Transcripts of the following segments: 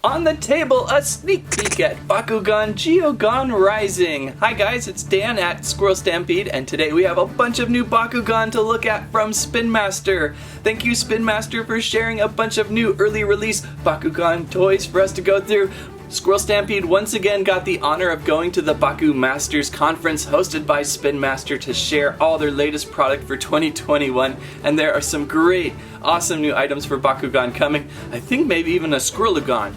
on the table, a sneak peek at Bakugan Geogan Rising. Hi guys, it's Dan at Squirrel Stampede, and today we have a bunch of new Bakugan to look at from Spin Master. Thank you, Spin Master, for sharing a bunch of new early release Bakugan toys for us to go through. Squirrel Stampede once again got the honor of going to the Baku Masters Conference hosted by Spin Master to share all their latest product for 2021, and there are some great, awesome new items for Bakugan coming. I think maybe even a Squirrelagon.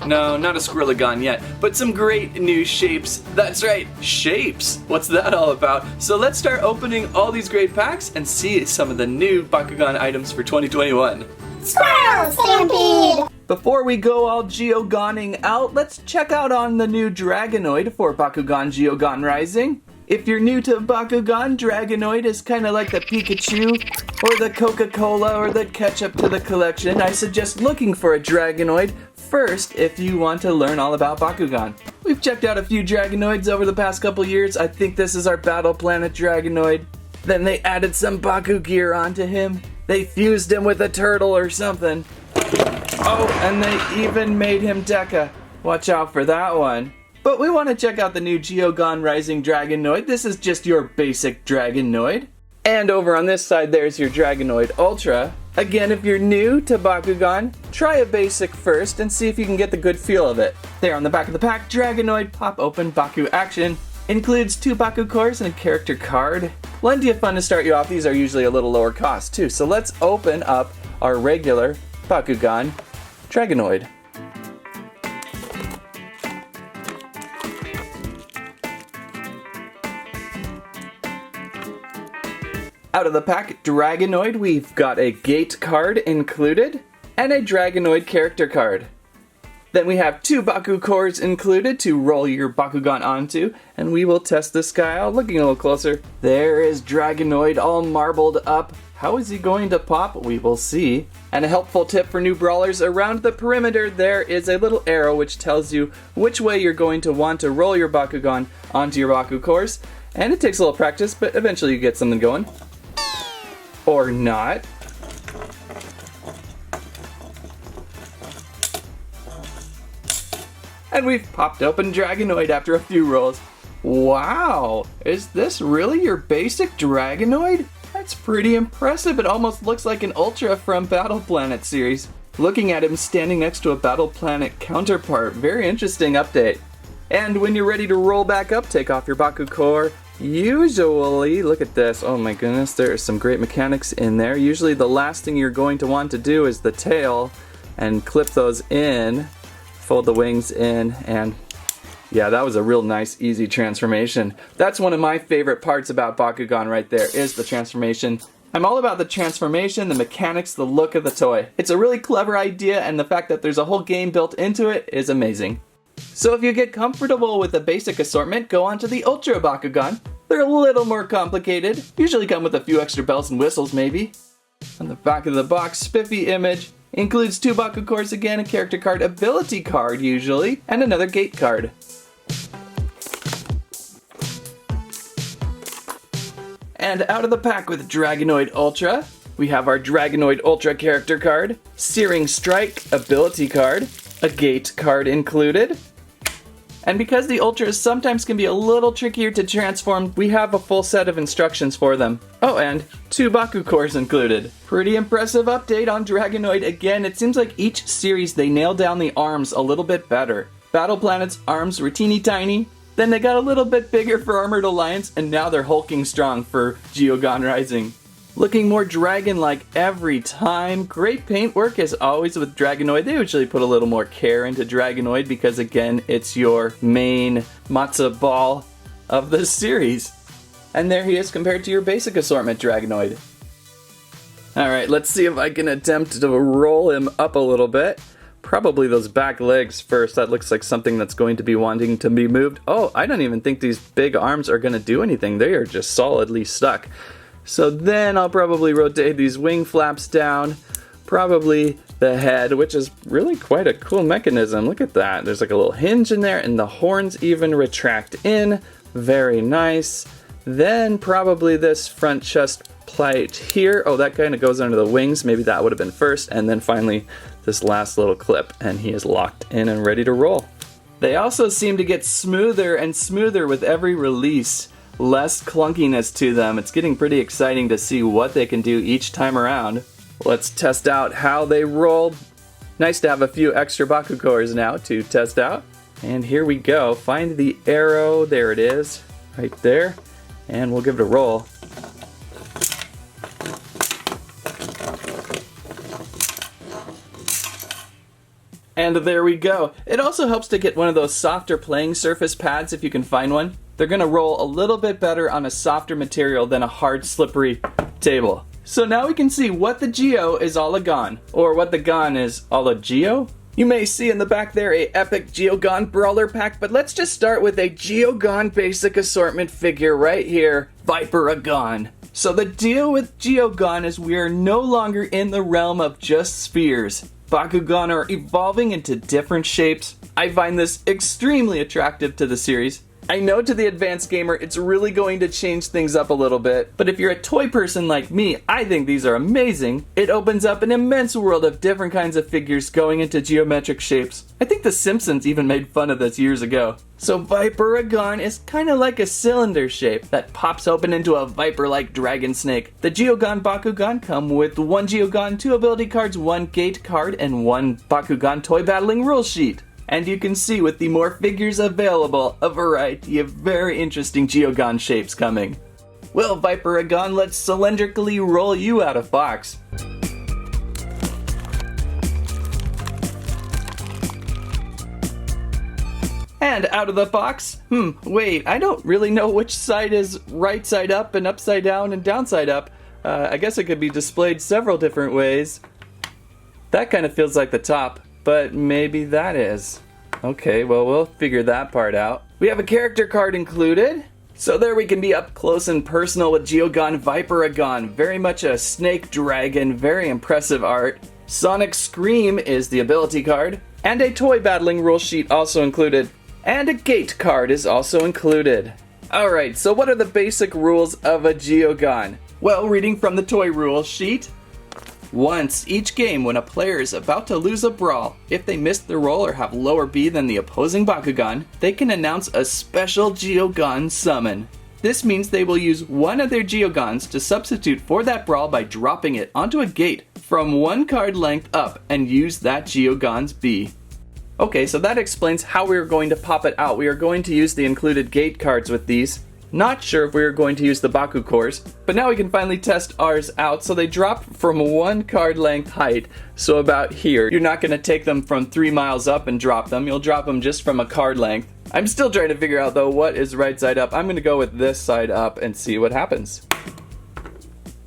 No, not a Squirrelagon yet, but some great new shapes. That's right, shapes! What's that all about? So let's start opening all these great packs and see some of the new Bakugan items for 2021. Squirrel Stampede! Before we go all Geogoning out, let's check out on the new Dragonoid for Bakugan Geogan Rising. If you're new to Bakugan, Dragonoid is kind of like the Pikachu, or the Coca-Cola, or the ketchup to the collection. I suggest looking for a Dragonoid first if you want to learn all about Bakugan. We've checked out a few Dragonoids over the past couple years. I think this is our Battle Planet Dragonoid. Then they added some Baku gear onto him. They fused him with a turtle or something. Oh, and they even made him Deca. Watch out for that one. But we want to check out the new Geogon Rising Dragonoid. This is just your basic Dragonoid. And over on this side, there's your Dragonoid Ultra. Again, if you're new to Bakugan, try a basic first and see if you can get the good feel of it. There on the back of the pack, Dragonoid Pop Open Baku Action. Includes 2 Baku cores and a character card. Plenty of fun to start you off. These are usually a little lower cost too. So let's open up our regular Bakugan Dragonoid. Out of the pack, Dragonoid, we've got a gate card included and a Dragonoid character card. Then we have 2 Baku cores included to roll your Bakugan onto, and we will test this guy out. Looking a little closer, there is Dragonoid all marbled up. How is he going to pop? We will see. And a helpful tip for new brawlers, around the perimeter there is a little arrow which tells you which way you're going to want to roll your Bakugan onto your Baku cores. And it takes a little practice, but eventually you get something going. Or not. And we've popped open Dragonoid after a few rolls. Wow! Is this really your basic Dragonoid? That's pretty impressive. It almost looks like an Ultra from Battle Planet series. Looking at him standing next to a Battle Planet counterpart. Very interesting update. And when you're ready to roll back up, take off your Baku core. Usually, look at this. Oh my goodness, there are some great mechanics in there. Usually the last thing you're going to want to do is the tail and clip those in. Fold the wings in, and yeah, that was a real nice, easy transformation. That's one of my favorite parts about Bakugan right there, is the transformation. I'm all about the transformation, the mechanics, the look of the toy. It's a really clever idea, and the fact that there's a whole game built into it is amazing. So if you get comfortable with the basic assortment, go on to the Ultra Bakugan. They're a little more complicated, usually come with a few extra bells and whistles maybe. On the back of the box, spiffy image. Includes 2 Baku cores again, a character card, ability card usually, and another gate card. And out of the pack with Dragonoid Ultra, we have our Dragonoid Ultra character card, Searing Strike ability card, a gate card included. And because the Ultras sometimes can be a little trickier to transform, we have a full set of instructions for them. Oh, and 2 Baku cores included. Pretty impressive update on Dragonoid. Again, it seems like each series they nail down the arms a little bit better. Battle Planet's arms were teeny tiny, then they got a little bit bigger for Armored Alliance, and now they're hulking strong for Geogon Rising. Looking more dragon-like every time. Great paintwork as always with Dragonoid. They usually put a little more care into Dragonoid because again, it's your main matzo ball of the series. And there he is compared to your basic assortment Dragonoid. Alright, let's see if I can attempt to roll him up a little bit. Probably those back legs first. That looks like something that's going to be wanting to be moved. Oh, I don't even think these big arms are going to do anything. They are just solidly stuck. So then I'll probably rotate these wing flaps down, probably the head, which is really quite a cool mechanism. Look at that. There's like a little hinge in there, and the horns even retract in. Very nice. Then probably this front chest plate here. Oh, that kind of goes under the wings. Maybe that would have been first. And then finally this last little clip, and he is locked in and ready to roll. They also seem to get smoother and smoother with every release. Less clunkiness to them. It's getting pretty exciting to see what they can do each time around. Let's test out how they roll. Nice to have a few extra Baku cores now to test out. And here we go. Find the arrow. There it is. Right there. And we'll give it a roll. And there we go. It also helps to get one of those softer playing surface pads if you can find one. They're going to roll a little bit better on a softer material than a hard, slippery table. So now we can see what the Geo is all a Gon, or what the Gon is all a Geo. You may see in the back there a epic Geogon Brawler Pack, but let's just start with a Geogon basic assortment figure right here, Viperagon. So the deal with Geogon is we are no longer in the realm of just spheres. Bakugan are evolving into different shapes. I find this extremely attractive to the series. I know to the advanced gamer it's really going to change things up a little bit, but if you're a toy person like me, I think these are amazing. It opens up an immense world of different kinds of figures going into geometric shapes. I think The Simpsons even made fun of this years ago. So Viperagon is kind of like a cylinder shape that pops open into a viper-like dragon snake. The Geogon Bakugan come with 1 Geogon, 2 ability cards, 1 gate card, and 1 Bakugan toy battling rule sheet. And you can see with the more figures available, a variety of very interesting Geogon shapes coming. Well, Viperagon, let's cylindrically roll you out of box. And out of the box, wait, I don't really know which side is right side up and upside down and downside up. I guess it could be displayed several different ways. That kind of feels like the top. But maybe that is. Okay, well, we'll figure that part out. We have a character card included. So there we can be up close and personal with Geogon Viperagon. Very much a snake dragon, very impressive art. Sonic Scream is the ability card. And a toy battling rule sheet also included. And a gate card is also included. Alright, so what are the basic rules of a Geogon? Well, reading from the toy rule sheet. Once each game when a player is about to lose a brawl, if they miss the roll or have lower B than the opposing Bakugan, they can announce a special Geogon summon. This means they will use one of their Geogons to substitute for that brawl by dropping it onto a gate from 1 card length up and use that Geogon's B. Okay, so that explains how we are going to pop it out. We are going to use the included gate cards with these. Not sure if we are going to use the Baku cores, but now we can finally test ours out. So they drop from 1 card length height, so about here. You're not going to take them from 3 miles up and drop them. You'll drop them just from a card length. I'm still trying to figure out though what is right side up. I'm going to go with this side up and see what happens.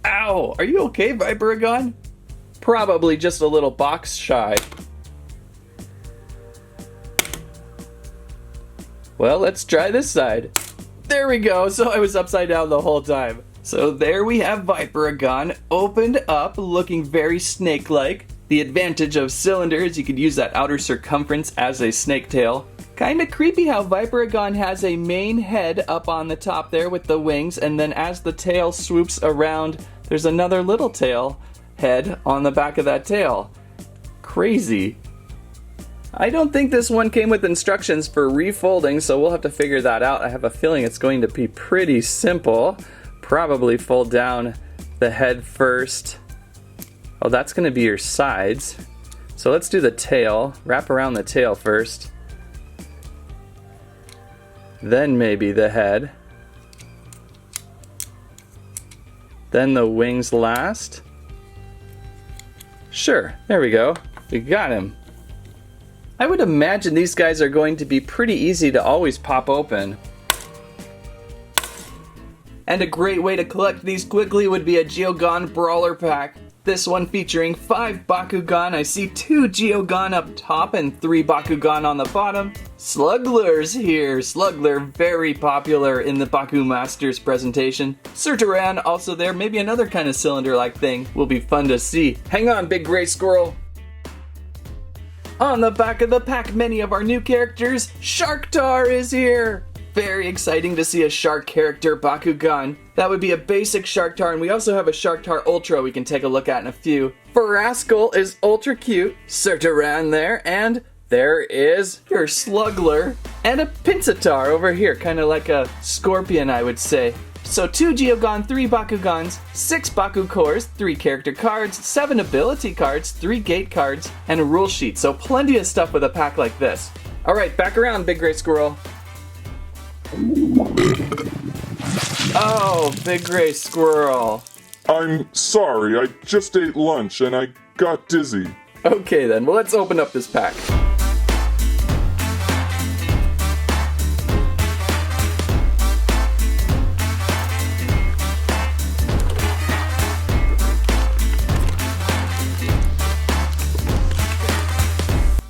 Ow! Are you okay, Viperagon? Probably just a little box shy. Well, let's try this side. There we go, so I was upside down the whole time. So there we have Viperagon opened up, looking very snake-like. The advantage of cylinder is you could use that outer circumference as a snake tail. Kinda creepy how Viperagon has a main head up on the top there with the wings, and then as the tail swoops around, there's another little tail head on the back of that tail. Crazy. I don't think this one came with instructions for refolding, so we'll have to figure that out. I have a feeling it's going to be pretty simple. Probably fold down the head first. Oh, that's going to be your sides. So let's do the tail. Wrap around the tail first. Then maybe the head. Then the wings last. Sure, there we go. We got him. I would imagine these guys are going to be pretty easy to always pop open. And a great way to collect these quickly would be a Geogon Brawler Pack. This one featuring 5 Bakugan. I see 2 Geogon up top and 3 Bakugan on the bottom. Slugler's here. Slugler very popular in the Baku Masters presentation. Surturan also there. Maybe another kind of cylinder-like thing. Will be fun to see. Hang on, big gray squirrel. On the back of the pack, many of our new characters. Sharktar is here. Very exciting to see a shark character, Bakugan. That would be a basic Sharktar, and we also have a Sharktar Ultra we can take a look at in a few. Farascal is ultra cute, Surturan there, and there is your Slugler, and a Pinsittar over here, kind of like a scorpion, I would say. So 2 Geogon, 3 Bakugans, 6 Baku cores, 3 character cards, 7 ability cards, 3 gate cards, and a rule sheet. So plenty of stuff with a pack like this. Alright, back around, Big Gray Squirrel. Oh, Big Gray Squirrel. I'm sorry, I just ate lunch and I got dizzy. Okay then, well let's open up this pack.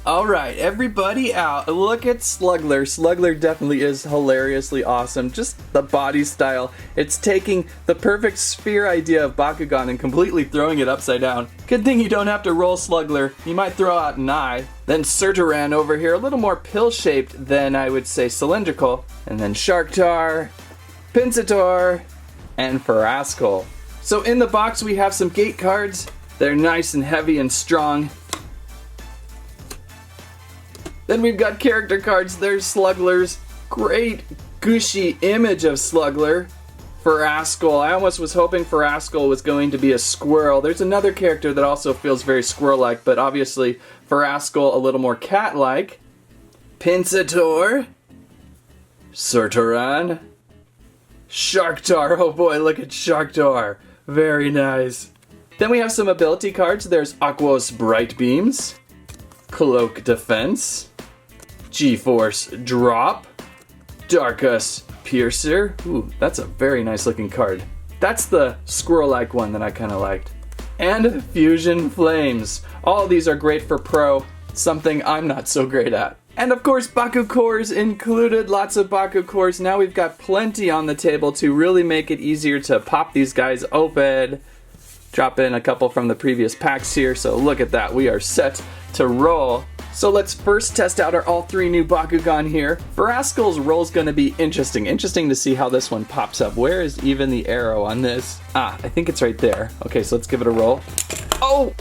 Alright, everybody out. Look at Slugler. Slugler definitely is hilariously awesome. Just the body style. It's taking the perfect sphere idea of Bakugan and completely throwing it upside down. Good thing you don't have to roll Slugler. You might throw out an eye. Then Surturan over here, a little more pill-shaped than I would say cylindrical. And then Sharktar, Pinsittar, and Farascal. So in the box we have some gate cards. They're nice and heavy and strong. Then we've got character cards. There's Sluglers. Great gushy image of Slugler. Farascal. I almost was hoping Farascal was going to be a squirrel. There's another character that also feels very squirrel-like, but obviously Farascal a little more cat-like. Pinsittar. Surturan. Sharktar. Oh boy, look at Sharktar. Very nice. Then we have some ability cards. There's Aquos Bright Beams. Cloak Defense. G-Force Drop, Darkus Piercer. Ooh, that's a very nice looking card. That's the squirrel-like one that I kind of liked. And Fusion Flames. All of these are great for pro, something I'm not so great at. And of course, Baku cores included, lots of Baku cores. Now we've got plenty on the table to really make it easier to pop these guys open. Drop in a couple from the previous packs here, so look at that, we are set to roll. So let's first test out our all 3 new Bakugan here. Farascal's roll's gonna be interesting. Interesting to see how this one pops up. Where is even the arrow on this? Ah, I think it's right there. Okay, so let's give it a roll. Oh!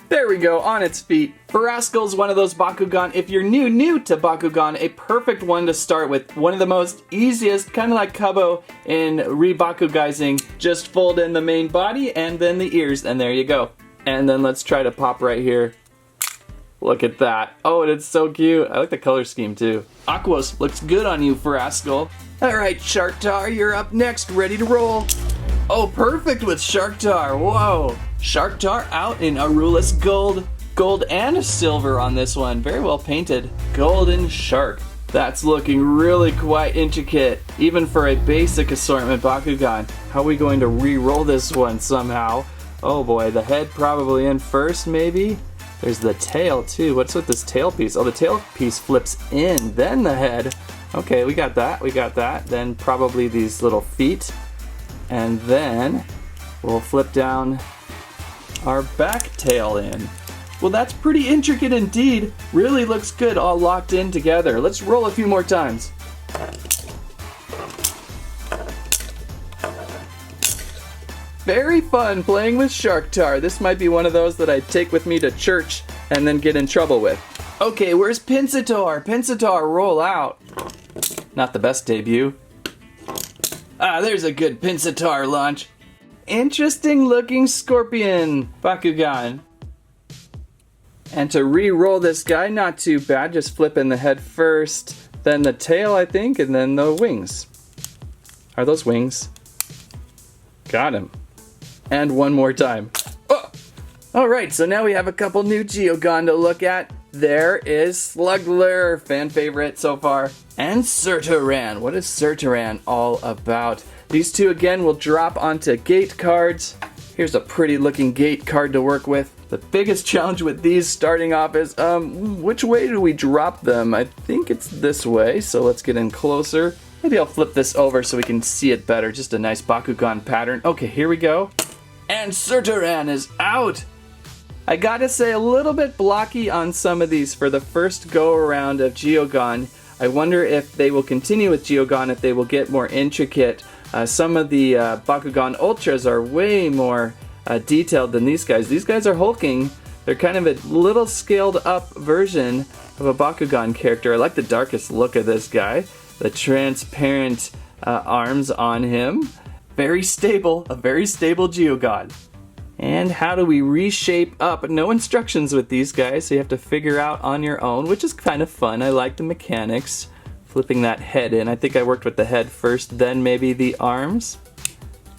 There we go, on its feet. Farascal's one of those Bakugan, if you're new to Bakugan, a perfect one to start with. One of the most easiest, kind of like Kubo in re-Bakugizing. Just fold in the main body and then the ears, and there you go. And then let's try to pop right here. Look at that. Oh, and it's so cute. I like the color scheme too. Aquos looks good on you, Farascal. Alright, Sharktar, you're up next, ready to roll. Oh, perfect with Sharktar, whoa. Sharktar out in Aurulus Gold. Gold and silver on this one. Very well painted. Golden Shark. That's looking really quite intricate, even for a basic assortment Bakugan. How are we going to re-roll this one somehow? Oh boy, the head probably in first, maybe? There's the tail too. What's with this tail piece? Oh, the tail piece flips in, then the head. Okay, we got that, we got that. Then probably these little feet. And then we'll flip down our back tail in. Well, that's pretty intricate indeed. Really looks good all locked in together. Let's roll a few more times. Very fun playing with Sharktar. This might be one of those that I take with me to church and then get in trouble with. Okay, where's Pinsittar? Pinsittar, roll out. Not the best debut. Ah, there's a good Pinsittar launch. Interesting looking scorpion Bakugan. And to re-roll this guy, not too bad. Just flip in the head first, then the tail, I think, and then the wings. Are those wings? Got him. And one more time. Oh! Alright, so now we have a couple new Geogon to look at. There is Slugler, fan favorite so far. And Surturan. What is Surturan all about? These two again will drop onto gate cards. Here's a pretty looking gate card to work with. The biggest challenge with these starting off is, which way do we drop them? I think it's this way, so let's get in closer. Maybe I'll flip this over so we can see it better. Just a nice Bakugan pattern. Okay, here we go. And Surturan is out! I gotta say, a little bit blocky on some of these for the first go around of Geogon. I wonder if they will continue with Geogon, if they will get more intricate. Some of the Bakugan Ultras are way more detailed than these guys. These guys are hulking. They're kind of a little scaled up version of a Bakugan character. I like the darkest look of this guy. The transparent arms on him. Very stable, a very stable Geogon. And how do we reshape up? No instructions with these guys, so you have to figure out on your own, which is kind of fun. I like the mechanics. Flipping that head in. I think I worked with the head first, then maybe the arms,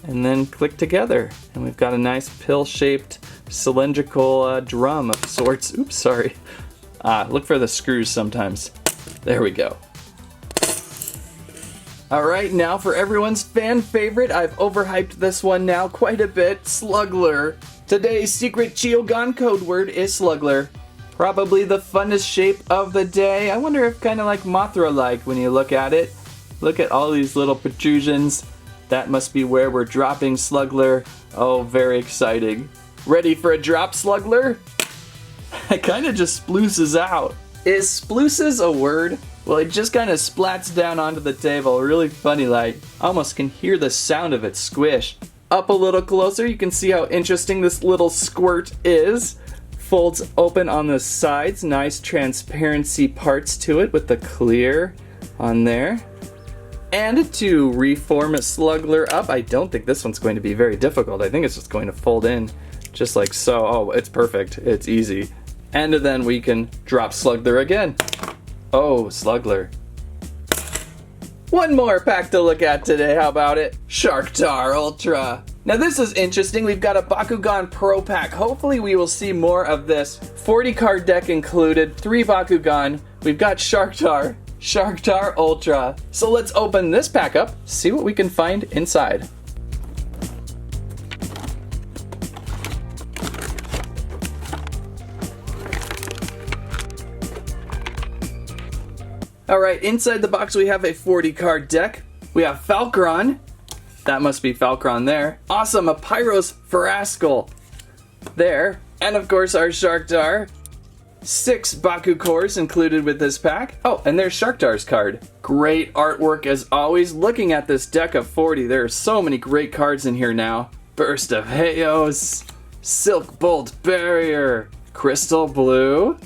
and then click together. And we've got a nice pill-shaped cylindrical drum of sorts. Oops, sorry. Look for the screws sometimes. There we go. Alright, now for everyone's fan favorite, I've overhyped this one now quite a bit, Sluggler. Today's secret Geogon code word is Sluggler. Probably the funnest shape of the day. I wonder if kind of like Mothra-like when you look at it. Look at all these little protrusions. That must be where we're dropping Sluggler. Oh, very exciting. Ready for a drop, Sluggler? It kind of just splooses out. Is splooses a word? Well, it just kind of splats down onto the table, really funny like. Almost can hear the sound of it squish. Up a little closer, you can see how interesting this little squirt is. Folds open on the sides, nice transparency parts to it with the clear on there. And to reform a Sluggler up, I don't think this one's going to be very difficult. I think it's just going to fold in just like so. Oh, it's perfect, it's easy. And then we can drop Sluggler again. Oh, Sluggler. One more pack to look at today, how about it? Sharktar Ultra. Now this is interesting, we've got a Bakugan Pro Pack. Hopefully we will see more of this. 40 card deck included, 3 Bakugan. We've got Sharktar Ultra. So let's open this pack up, see what we can find inside. Alright, inside the box we have a 40 card deck. We have Falcron. That must be Falcron there. Awesome, a Pyros Farascal there. And of course our Sharktar. 6 Baku cores included with this pack. Oh, and there's Sharktar's card. Great artwork as always. Looking at this deck of 40, there are so many great cards in here now. Burst of Haos, Silk Bolt Barrier, Crystal Blue,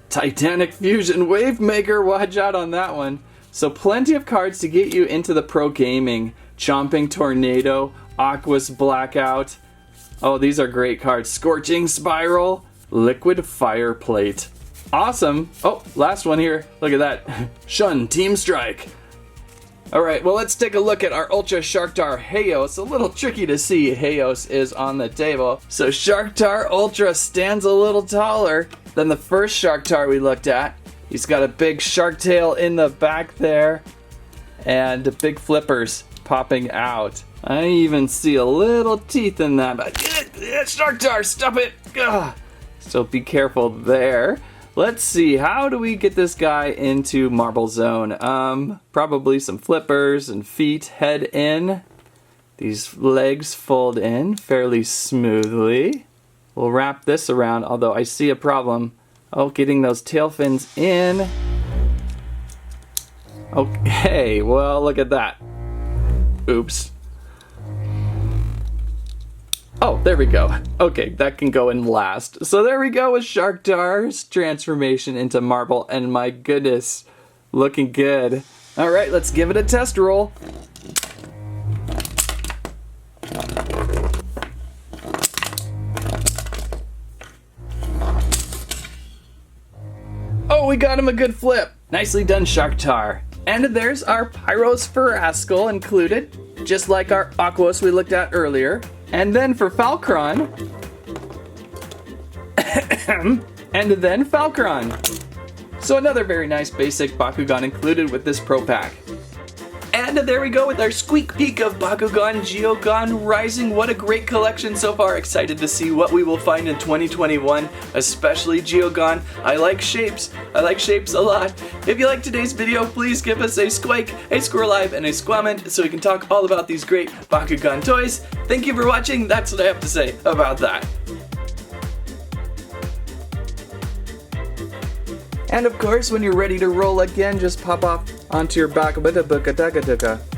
Titanic Fusion Wavemaker, watch out on that one. So plenty of cards to get you into the pro gaming. Chomping Tornado, Aqua's Blackout. Oh, these are great cards. Scorching Spiral, Liquid Fire Plate. Awesome. Oh, last one here. Look at that. Shun Team Strike. Alright, well let's take a look at our Ultra Sharktar Haos. A little tricky to see. Haos is on the table. So Sharktar Ultra stands a little taller than the first Sharktar we looked at. He's got a big shark tail in the back there and big flippers popping out. I even see a little teeth in that. But Sharktar, stop it! Ugh. So be careful there. Let's see, how do we get this guy into Marble Zone? Probably some flippers and feet head in. These legs fold in fairly smoothly. We'll wrap this around, although I see a problem. Oh, getting those tail fins in. Okay, well, look at that. Oops. Oh, there we go. Okay, that can go in last. So there we go with Sharktar's transformation into marble, and my goodness, looking good. All right, let's give it a test roll. Oh, we got him a good flip. Nicely done, Sharktar. And there's our Pyros Farascal included, just like our Aquos we looked at earlier. And then for Falcron, and then Falcron. So another very nice basic Bakugan included with this Pro Pack. And there we go with our squeak peek of Bakugan Geogan Rising. What a great collection so far. Excited to see what we will find in 2021, especially Geogon. I like shapes. I like shapes a lot. If you liked today's video, please give us a squike, a squirrel live, and a squament so we can talk all about these great Bakugan toys. Thank you for watching. That's what I have to say about that. And of course, when you're ready to roll again, just pop off onto your Bakugan.